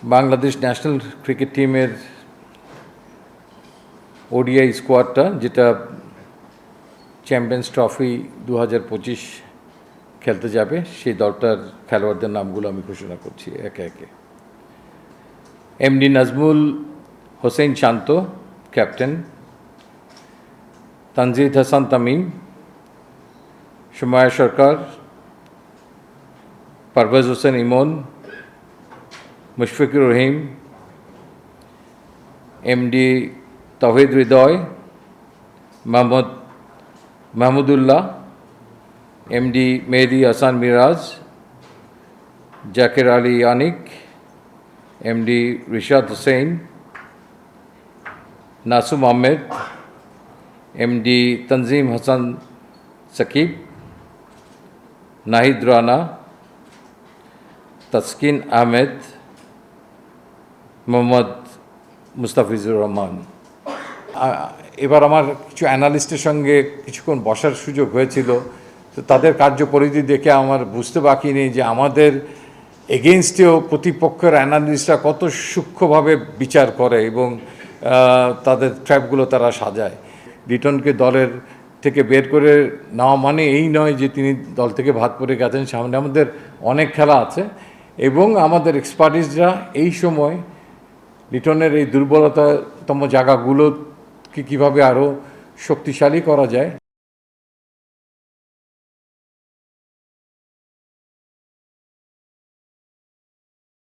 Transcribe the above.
Bangladesh national cricket টিমের ODI স্কোয়াডটা, যেটা champions trophy 2025 খেলতে যাবে, সেই দলটার খেলোয়াড়দের নামগুলো আমি ঘোষণা করছি একে একে। এমডি নাজমুল হোসেন শান্ত, ক্যাপ্টেন। তানজিদ হাসান তামিম, সুমায়া সরকার, পারভেজ হোসেন ইমন, মুশফিকুর রহিম, এমডি তৌহিদ হৃদয়, মাহমুদুল্লাহ, এমডি মেহেদি হাসান মিরাজ, জাকের আলী আনিক, এমডি রিশাদ হোসেন, নাসুম আহমেদ, এমডি তনজিম হাসান সাকিব, নাহিদ রানা, তাসকিন আহমেদ, মোহাম্মদ মুস্তাফিজুর রহমান। এবার আমার কিছু অ্যানালিস্টের সঙ্গে কিছুক্ষণ বসার সুযোগ হয়েছিল, তো তাদের কার্যপরিধি দেখে আমার বুঝতে বাকি নেই যে আমাদের এগেনস্টেও প্রতিপক্ষের অ্যানালিস্টরা কত সূক্ষ্মভাবে বিচার করে এবং তাদের ট্র্যাপগুলো তারা সাজায়। লিটনকে দলের থেকে বের করে নেওয়া মানে এই নয় যে তিনি দল থেকে ভাত পড়ে গেছেন, সামনে আমাদের অনেক খেলা আছে এবং আমাদের এক্সপার্টিসরা এই সময় লিটনের এই দুর্বলতম জায়গাগুলোকে কীভাবে আরও শক্তিশালী করা যায়